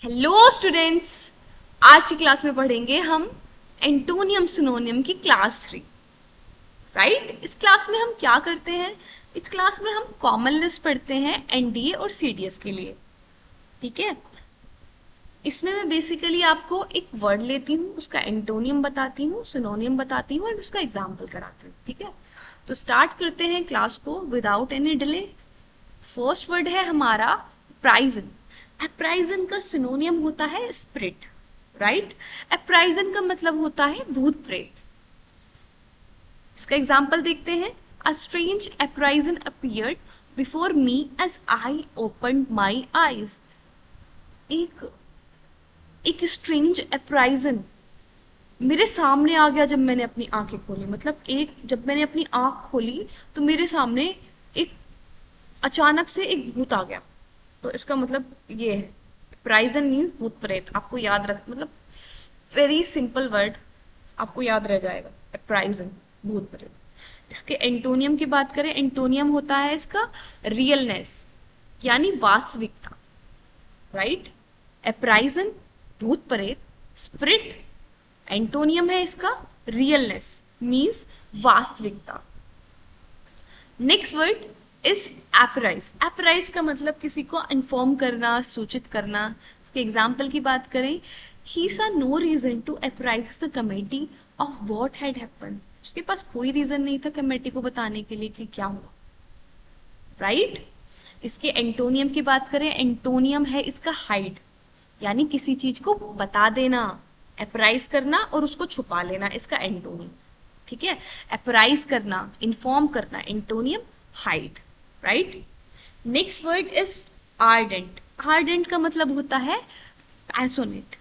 Hello students. आज की class में पढ़ेंगे हम एंटोनियम सिनोनियम की क्लास 3। राइट, इस क्लास में हम क्या करते हैं? इस क्लास में हम कॉमन लिस्ट पढ़ते हैं एनडीए और सीडीएस के लिए। ठीक है, इसमें मैं बेसिकली आपको एक वर्ड लेती हूँ, उसका एंटोनियम बताती हूँ, सिनोनियम बताती हूँ और उसका एग्जाम्पल कराती हूँ। ठीक है, तो स्टार्ट करते हैं क्लास को without any delay. First word है हमारा प्राइजन। अप्राइजन का सिनोनियम होता है स्पिरिट। राइट, अप्राइजन का मतलब होता है भूत प्रेत। इसका एग्जाम्पल देखते हैं। A strange apparition appeared before me as I open my eyes. एक एक स्ट्रेंज अप्राइजन मेरे सामने आ गया जब मैंने अपनी आंखें खोली। मतलब एक जब मैंने अपनी आंख खोली तो मेरे सामने एक अचानक से एक भूत आ गया। तो इसका मतलब ये है, प्राइजन मीन्स भूत प्रेत। आपको याद रख, मतलब वेरी सिंपल वर्ड, आपको याद रह जाएगा प्राइजन, भूत प्रेत। इसके एंटोनियम की बात करें, एंटोनियम होता है इसका रियलनेस, यानी वास्तविकता। राइट, अप्राइजन भूत प्रेत, स्पिरिट। एंटोनियम है इसका रियलनेस, मीन्स वास्तविकता। Next word is apprise. Apprise का मतलब किसी को इन्फॉर्म करना, सूचित करना। इसके एग्जाम्पल की बात करें, ही सा no reason to apprise the committee of what had happen. उसके पास कोई रीजन नहीं था कमेटी को बताने के लिए कि क्या हुआ। राइट, इसके एंटोनियम की बात करें, एंटोनियम है इसका हाइड, यानी किसी चीज को बता देना। अप्राइज करना और उसको छुपा लेना, इसका एंटोनियम। ठीक है, अप्राइज करना, इन्फॉर्म करना, antonym hide. Right, next word is ardent. Ardent का मतलब होता है पैशनेट।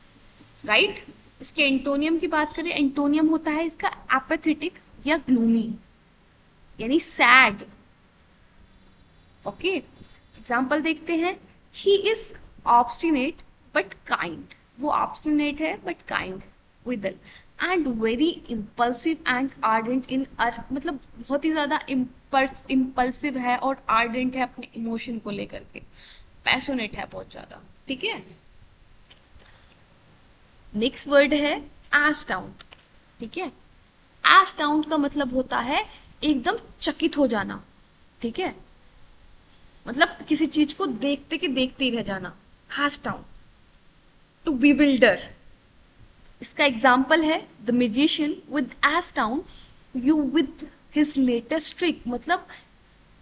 राइट, इसके एंटोनियम की बात करें, एंटोनियम होता है इसका एपेथेटिक या ग्लूमी, यानी सैड। ओके, एग्जाम्पल देखते हैं। He is obstinate but kind. वो ऑब्स्टिनेट है but kind with and very impulsive and ardent in uh, मतलब बहुत ही ज्यादा इम्पल्सिव है और आर्डेंट है अपने इमोशन को लेकर के, पैशनेट है बहुत ज्यादा। ठीक है, नेक्स्ट वर्ड है एस्टाउंड। ठीक है, एस्टाउंड का मतलब होता है एकदम चकित हो जाना। ठीक है, मतलब किसी चीज को देखते के देखते ही रह जाना। Has down, to bewilder. इसका एग्जाम्पल है the musician with as down you with his latest trick. मतलब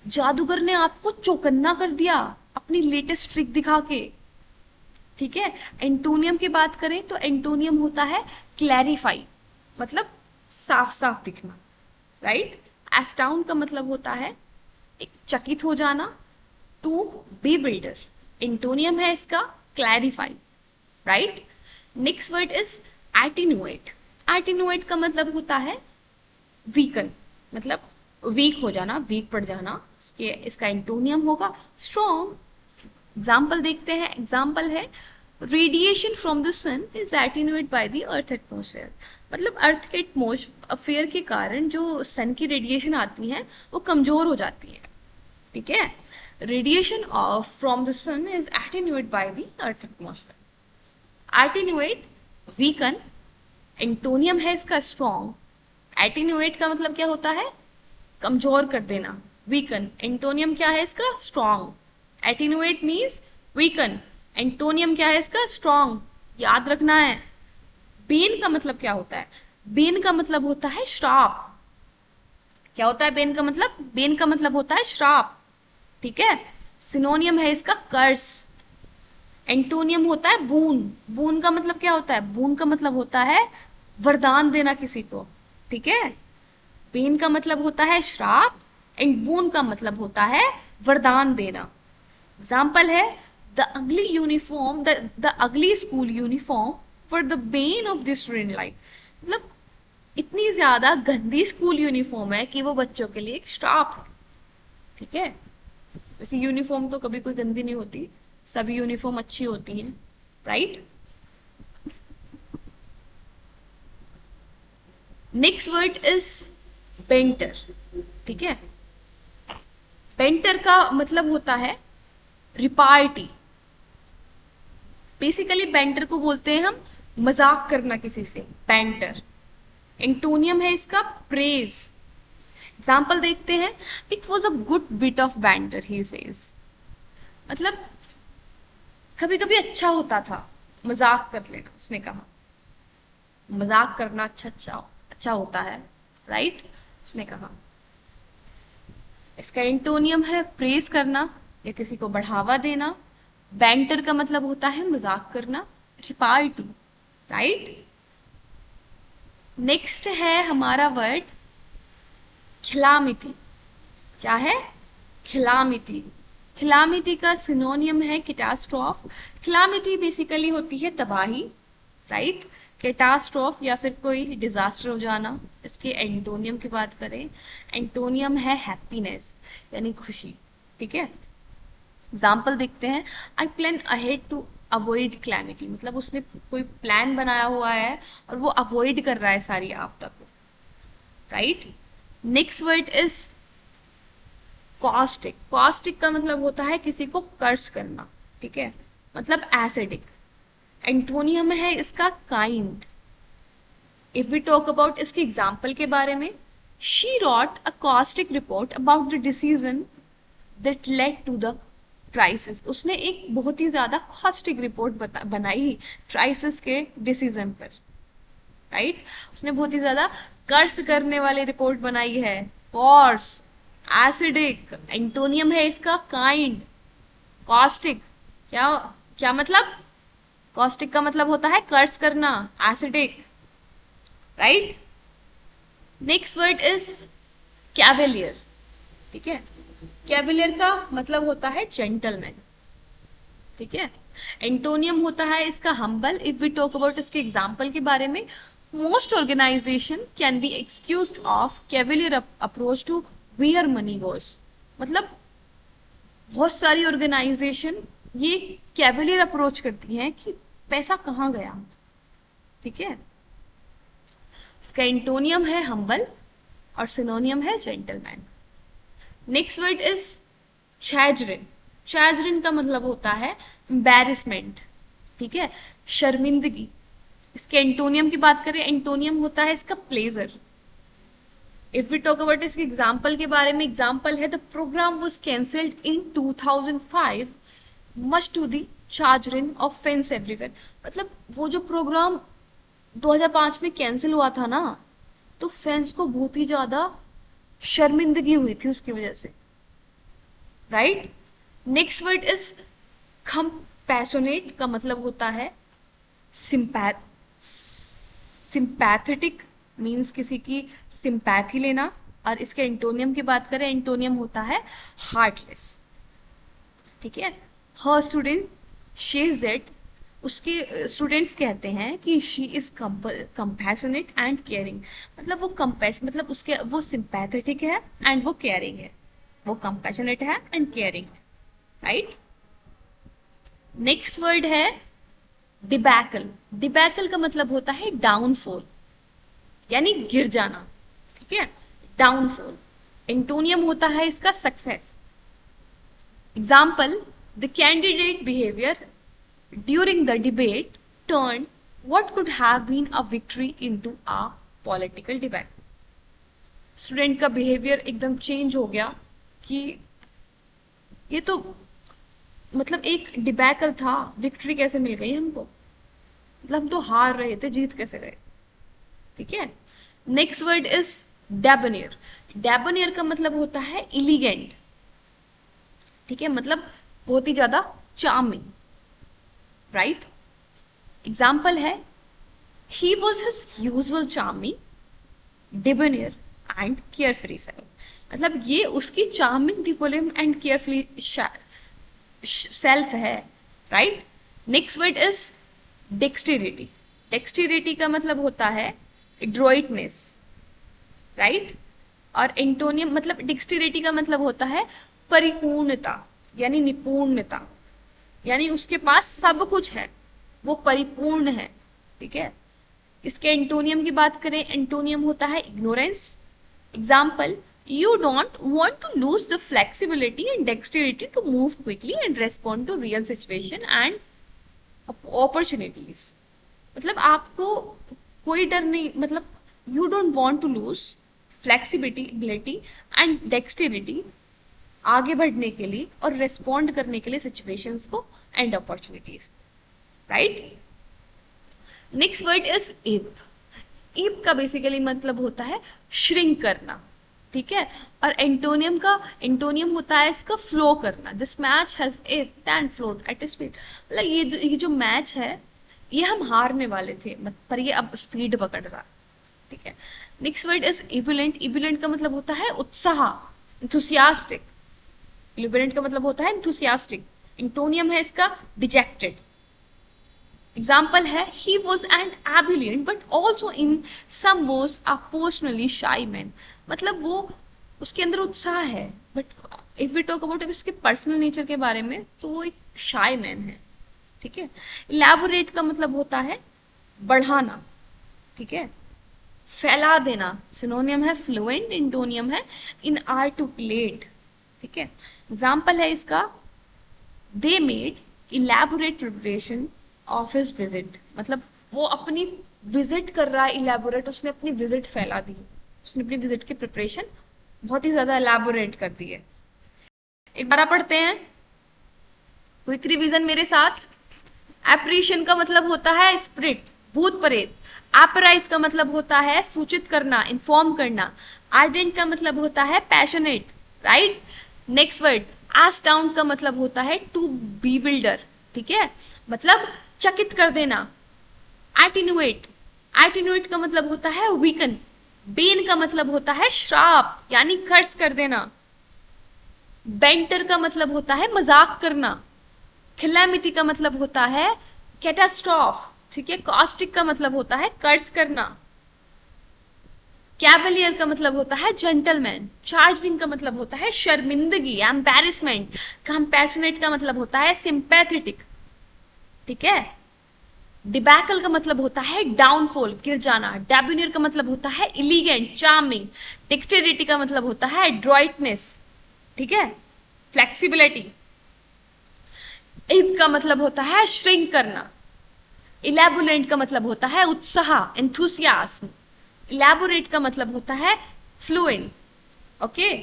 जादूगर ने आपको चौकन्ना कर दिया अपनी लेटेस्ट ट्रिक दिखा के। ठीक है, एंटोनियम की बात करें तो एंटोनियम होता है क्लैरिफाई, मतलब साफ साफ दिखना। राइट, एस्टाउन का मतलब होता है एक चकित हो जाना, टू बी बिल्डर। एंटोनियम है इसका clarify. Right, next word is attenuate. Attenuate का मतलब होता है वीकन, मतलब वीक हो जाना, वीक पड़ जाना। इसका एंटोनियम होगा स्ट्रॉन्ग। एग्जाम्पल देखते हैं। एग्जाम्पल है radiation from the sun is attenuate by the earth atmosphere. मतलब अर्थ के एटमोसफेयर के कारण जो सन की रेडिएशन आती है वो कमजोर हो जाती है। ठीक है, radiation of from the sun is attenuate by the earth atmosphere. Attenuate, weaken. Antonym है इसका स्ट्रॉन्ग। एटीन्यूएट का मतलब क्या होता है? कमजोर कर देना, वीकन। एंटोनियम क्या है इसका? स्ट्रॉन्ग। एटीन्यूएट मीन्स वीकन, एंटोनियम क्या है इसका? स्ट्रॉन्ग। याद रखना है। बेन का मतलब क्या होता है? बेन का मतलब होता है श्राप। क्या होता है बेन का मतलब? बेन का मतलब होता है श्राप। ठीक है, सिनोनियम है इसका कर्स। एंटोनियम होता है बून। बून का मतलब क्या होता है? बून का मतलब होता है वरदान देना किसी को। ठीक है, बेन का मतलब होता है श्राप एंड बून का मतलब होता है वरदान देना। एग्जाम्पल है the ugly uniform, the ugly school uniform for the Ben of this student life. मतलब इतनी ज्यादा गंदी स्कूल यूनिफॉर्म है कि वो बच्चों के लिए एक श्राप है। ठीक है, वैसे यूनिफॉर्म तो कभी कोई गंदी नहीं होती, सभी यूनिफॉर्म अच्छी होती हैं। Right, next word is painter. ठीक है, पेंटर का मतलब होता है रिपार्टी। बेसिकली बैंटर को बोलते हैं हम मजाक करना किसी से, बैंटर। एंटोनियम है इसका प्रेज। एग्जाम्पल देखते हैं, it was a good bit of banter he says, मतलब कभी कभी अच्छा होता था मजाक कर लेना, उसने कहा मजाक करना अच्छा होता है, राइट, उसने कहा। इसका एंटोनियम है प्रेज करना या किसी को बढ़ावा देना। बैंटर का मतलब होता है मजाक करना, रिपार्टी, राइट। नेक्स्ट है हमारा वर्ड खिलामिती। क्या है? खिलामिती। खिलामिती का सिनोनियम है कैटास्ट्रॉफ। खिलामिती बेसिकली होती है तबाही, राइट। कैटास्ट्रॉफ या फिर कोई डिजास्टर हो जाना। इसके एंटोनियम की बात करें, एंटोनियम है हैप्पीनेस यानी खुशी, ठीक है। एग्जाम्पल देखते हैं, I plan ahead to avoid calamity, मतलब उसने कोई प्लान बनाया हुआ है और वो अवॉइड कर रहा है सारी आपदा को, right. Next word is caustic. Caustic का मतलब होता है किसी को कर्स करना, ठीक है, मतलब एसिडिक। एंटोनियम है इसका kind. If we talk about इसके एग्जाम्पल के बारे में, she wrote a caustic report about the decision that led to the crisis. उसने एक बहुत ही ज्यादा कॉस्टिक रिपोर्ट बनाई क्राइसिस के डिसीजन पर, राइट। उसने बहुत ही ज्यादा कर्स करने वाली रिपोर्ट बनाई है। Course, acidic. एंटोनियम है इसका काइंड। कॉस्टिक, क्या क्या मतलब? कॉस्टिक का मतलब होता है कर्स करना, acidic, right. Next word is cavalier, ठीक है। कैवेलियर का मतलब होता है जेंटलमैन, ठीक है। एंटोनियम होता है इसका humble. If we talk about इसके एग्जाम्पल के बारे में, most organisation can be excused of cavalier approach to where money was, मतलब बहुत सारी ऑर्गेनाइजेशन ये कैवेलियर अप्रोच करती हैं कि पैसा कहाँ गया, ठीक है। इसका एंटोनियम है हम्बल और सिनोनियम है gentleman. Next word is chagrin. Chagrin का मतलब होता है एम्बैरेसमेंट, ठीक है, शर्मिंदगी। इसके एंटोनियम की बात करें, एंटोनियम होता है इसका pleasure. If we talk about इसके एग्जाम्पल के बारे में, एग्जाम्पल है the programme was cancelled in 2005 much to the chagrin of fans everywhere, मतलब वो जो प्रोग्राम 2005 में कैंसिल हुआ था ना, तो फैंस को बहुत ही ज्यादा शर्मिंदगी हुई थी उसकी वजह से, right. Next word is compassionate का मतलब होता है सिंपैथेटिक, मीन्स किसी की सिंपैथी लेना। और इसके एंटोनियम की बात करें, एंटोनियम होता है हार्टलेस, ठीक है। हर स्टूडेंट शी इज दैट, उसके स्टूडेंट्स कहते हैं कि she is compassionate and caring, मतलब वो मतलब उसके वो सिंपैथेटिक है एंड वो केयरिंग है, वो कंपैशनेट है एंड केयरिंग है, राइट। नेक्स्ट वर्ड है डिबैकल। डिबैकल का मतलब होता है डाउनफॉल यानी गिर जाना, ठीक है, डाउनफॉल। एंटोनियम होता है इसका success. Example, the candidate behaviour during the debate turned what could have been a victory into a political debate. Student का बिहेवियर एकदम चेंज हो गया कि ये तो मतलब एक डिबैकल था, विक्ट्री कैसे मिल गई हमको, मतलब हम तो हार रहे थे, जीत कैसे गए, ठीक है। Next word is debonair. Debonair का मतलब होता है इलिगेंट, ठीक है, मतलब बहुत ही ज्यादा चार्मिंग, राइट। एग्जाम्पल है, he was his usual charming, debonair and carefree self, मतलब ये उसकी charming, debonair and carefree self है, right. Next word is dexterity. Dexterity का मतलब होता है एड्रोइटनेस, राइट। और एंटोनियम मतलब डेक्सटेरिटी का मतलब होता है परिपूर्णता यानी निपुणता, यानी उसके पास सब कुछ है, वो परिपूर्ण है, ठीक है। इसके एंटोनियम की बात करें, एंटोनियम होता है ignorance. Example, you don't want to lose the flexibility and dexterity to move quickly and respond to real situation and opportunities, मतलब आपको कोई डर नहीं, मतलब you don't want to lose flexibility and dexterity आगे बढ़ने के लिए और रिस्पॉन्ड करने के लिए सिचुएशंस को and opportunities, right. Next word is इप। इप का बेसिकली मतलब होता है श्रिंक करना, ठीक है। और एंटोनियम होता है इसका फ्लो करना। This match has ebbed and flowed at speed, मतलब ये जो मैच है ये हम हारने वाले थे, पर ये अब स्पीड पकड़ रहा, ठीक है। Next word is ebullient. Ebullient का मतलब होता है उत्साह, इंथुसियास्टिक। इबुलेंट का मतलब होता है इंथुसियास्टिक। एंटोनियम है इसका डिजेक्टेड। एग्जाम्पल है he was an ebullient but also in some was a personally shy man, मतलब वो उसके अंदर उत्साह है, but if we talk about उसके पर्सनल नेचर के बारे में तो वो एक शाई मैन है, ठीक है। इलैबोरेट का मतलब होता है बढ़ाना, ठीक है, फैला देना। सिनोनियम है फ्लुएंट, एंटोनियम है इन आर्टिकुलेट, ठीक है। एग्जाम्पल है इसका they made elaborate preparation of his visit, मतलब वो अपनी विजिट कर रहा है इलैबोरेट, उसने अपनी विजिट फैला दी, उसने अपनी विजिट की प्रिपरेशन बहुत ही ज्यादा इलैबोरेट कर दी है। एक बार पढ़ते हैं क्विक रिवीजन मेरे साथ। एप्रीशिएशन का मतलब होता है स्पिरिट, भूत प्रेत। एपराइज का मतलब होता है सूचित करना, इन्फॉर्म करना। आर्डेंट का मतलब होता है पैशनेट, राइट। नेक्स्ट वर्ड एस्टाउंड का मतलब होता है टू बीविल्डर, ठीक है, मतलब चकित कर देना। एटीन्यूएट, एटीन्यूएट का मतलब होता है वीकन। बेन का मतलब होता है श्राप, यानी कर्ज कर देना। बेंटर का मतलब होता है मजाक करना। कैलेमिटी का मतलब होता है कैटास्ट्रॉफ, ठीक है। कॉस्टिक का मतलब होता है कर्ज करना। कैवलियर का मतलब होता है जेंटलमैन। चार्जिंग का मतलब होता है शर्मिंदगी, एम्बैरेसमेंट। कंपैशनेट का मतलब होता है सिंपैथेटिक, ठीक है। डिबैकल का मतलब होता है डाउनफॉल, गिर जाना। डेब्यूनियर का मतलब होता है इलिगेंट, चार्मिंग। डेक्सटेरिटी का मतलब होता है एड्रॉइटनेस, ठीक है, फ्लेक्सिबिलिटी। इप का मतलब होता है श्रिंक करना। इलैबोरेंट का मतलब होता है उत्साह, एंथुसियाज्म। इलैबोरेट का मतलब होता है फ्लुएंट, ओके।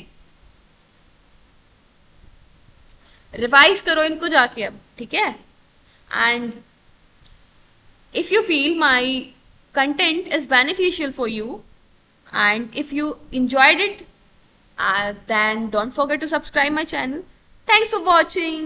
रिवाइज करो इनको जाके अब, ठीक है। And if you feel my content is beneficial for you and if you enjoyed it, then don't forget to subscribe my channel. Thanks for watching.